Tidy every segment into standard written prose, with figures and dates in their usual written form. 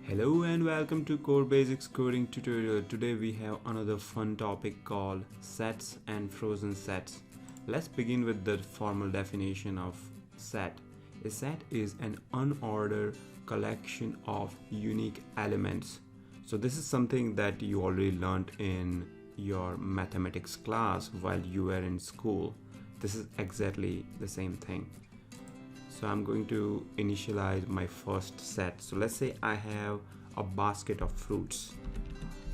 Hello and welcome to Core Basics Coding Tutorial. Today we have another fun topic called sets and frozen sets. Let's begin with the formal definition of set. A set is an unordered collection of unique elements. So this is something that you already learned in your mathematics class while you were in school. This is exactly the same thing. So I'm going to initialize my first set. So let's say I have a basket of fruits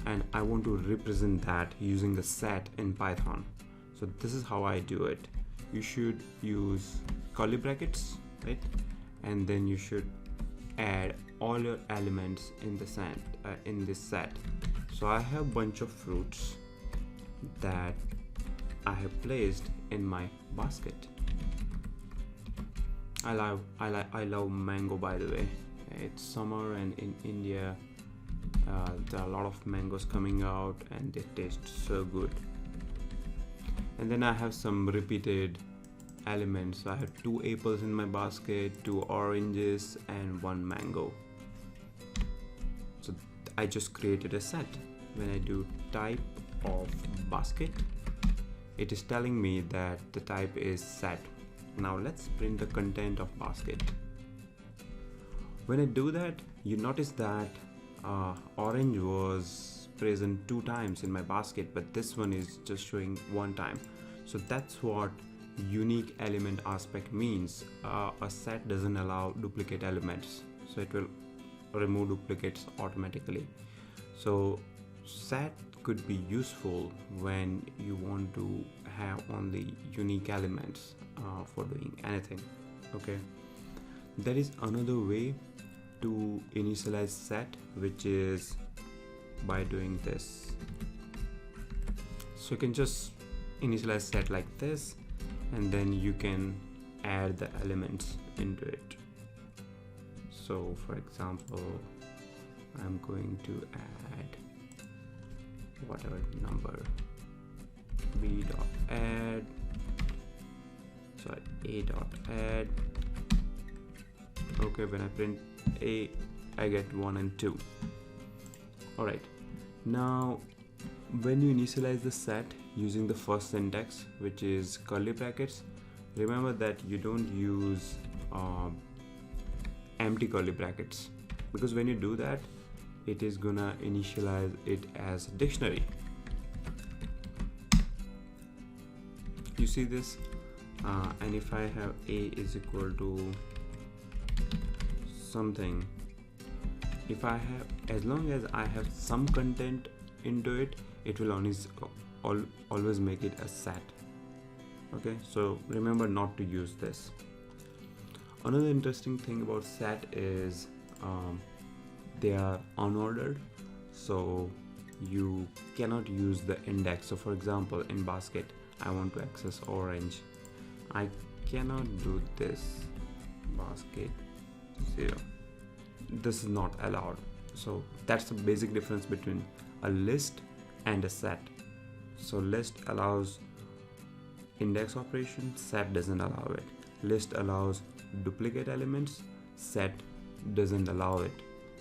and I want to represent that using the set in Python. So this is how I do it. You should use curly brackets, right? And then you should add all your elements in the set in this set. So I have a bunch of fruits that I have placed in my basket. I love mango, by the way. It's summer and in India there are a lot of mangoes coming out and they taste so good. And then I have some repeated elements. So I have 2 apples in my basket, 2 oranges and 1 mango. So I just created a set. When I do type of basket, it is telling me that the type is set. Now let's print the content of basket. When I do that, you notice that orange was present 2 times in my basket, but this one is just showing 1 time. So that's what unique element aspect means. A set doesn't allow duplicate elements, so it will remove duplicates automatically. So set could be useful when you want to have only unique elements for doing anything. Okay, there is another way to initialize set, which is by doing this. So you can just initialize set like this and then you can add the elements into it. So for example, I'm going to add whatever number, b dot add, sorry, a dot add. Okay, when I print a, I get 1 and 2. Alright, now when you initialize the set using the first syntax, which is curly brackets, remember that you don't use empty curly brackets, because when you do that, it is gonna initialize it as a dictionary. You see this? And if I have a is equal to something, if I have, as long as I have some content into it, it will always make it a set. Okay, so remember not to use this. Another interesting thing about set is they are unordered, so you cannot use the index. So for example, in basket I want to access orange, I cannot do this basket 0. This is not allowed. So that's the basic difference between a list and a set. So list allows index operation, set doesn't allow it. List allows duplicate elements, set doesn't allow it.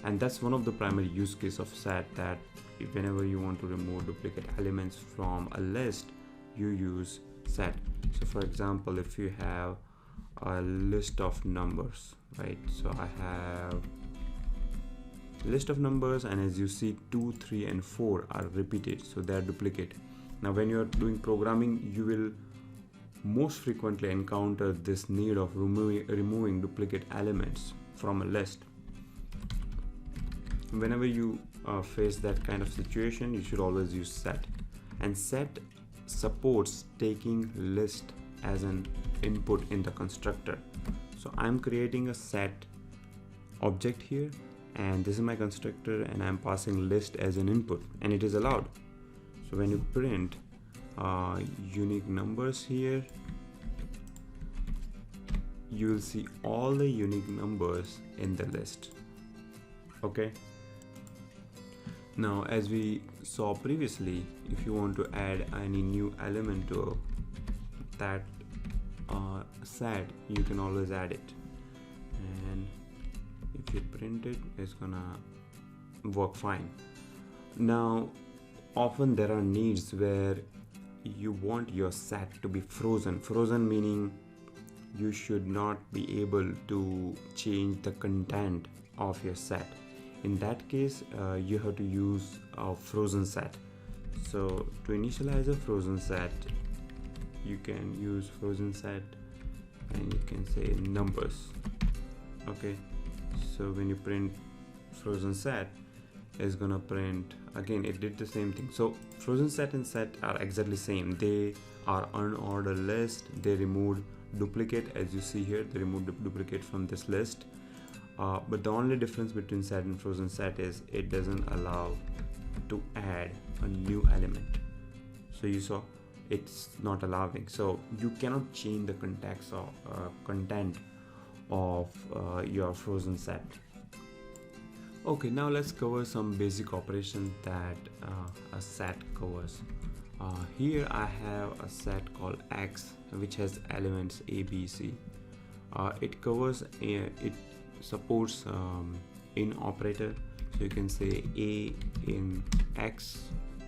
And that's one of the primary use case of set, that whenever you want to remove duplicate elements from a list, you use set. So for example, if you have a list of numbers, right? So I have list of numbers, and as you see 2, 3 and 4 are repeated, so they are duplicate. Now when you are doing programming, you will most frequently encounter this need of removing duplicate elements from a list. Whenever you face that kind of situation, you should always use set. And set supports taking list as an input in the constructor. So I'm creating a set object here, and this is my constructor, and I'm passing list as an input, and it is allowed. So when you print unique numbers here, you will see all the unique numbers in the list. Okay, now as we saw previously, if you want to add any new element to that set, you can always add it, and if you print it, it's gonna work fine. Now, often there are needs where you want your set to be frozen. Frozen meaning you should not be able to change the content of your set. In that case, you have to use a frozen set. So to initialize a frozen set, you can use frozen set and you can say numbers. Okay, so when you print frozen set, is gonna print again, it did the same thing. So frozen set and set are exactly same. They are unordered list. They removed duplicate, as you see here, they removed the duplicate from this list. But the only difference between set and frozen set is it doesn't allow to add a new element. So you saw it's not allowing, so you cannot change the context or content of your frozen set. Okay, now let's cover some basic operations that a set covers. Here I have a set called X, which has elements A, B, C. It covers it supports in operator, so you can say A in X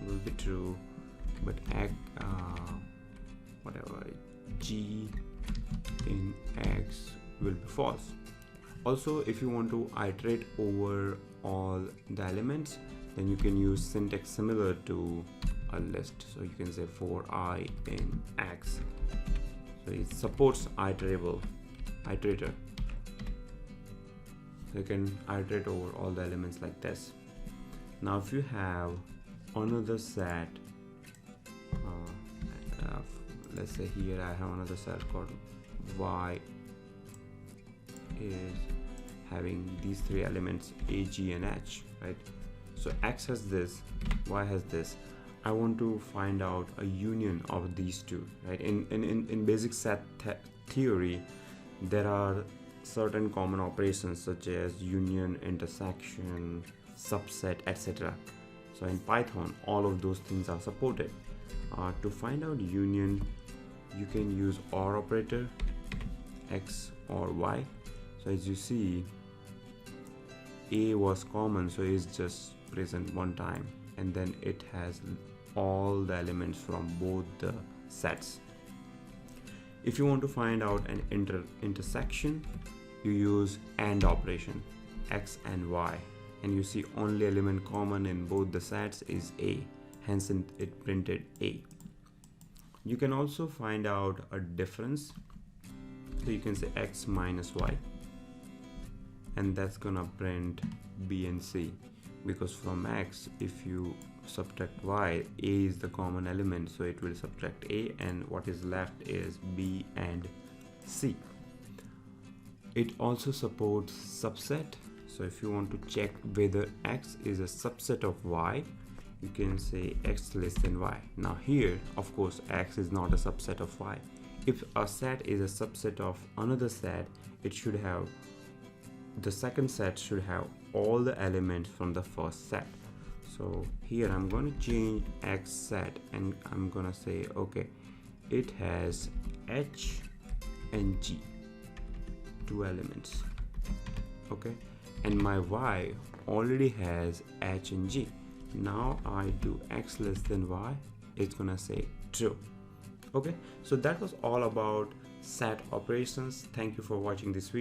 will be true, but whatever G in X will be false. Also, if you want to iterate over all the elements, then you can use syntax similar to a list. So you can say for I in X. So it supports iterator. So you can iterate over all the elements like this. Now if you have another set, let's say here I have another set called Y is having these three elements A, G and H, right? So X has this, Y has this. I want to find out a union of these two, right? In basic set theory, there are certain common operations such as union, intersection, subset, etc. So in Python, all of those things are supported. To find out union, you can use OR operator, X or Y. So as you see, A was common, so it's just present one time, and then it has all the elements from both the sets. If you want to find out an intersection, you use AND operation, X and Y, and you see only element common in both the sets is A, hence it printed A. You can also find out a difference, so you can say X minus Y, and that's gonna print B and C, because from X, if you subtract Y, A is the common element, so it will subtract A, and what is left is B and C. It also supports subset, so if you want to check whether X is a subset of Y, you can say X less than Y. Now here, of course, X is not a subset of Y. If a set is a subset of another set, it should have, the second set should have all the elements from the first set. So here I'm going to change X set and I'm going to say, okay, it has H and G, two elements, okay, and my Y already has H and G. Now I do X less than Y, it's gonna say true. Okay, so that was all about set operations. Thank you for watching this video.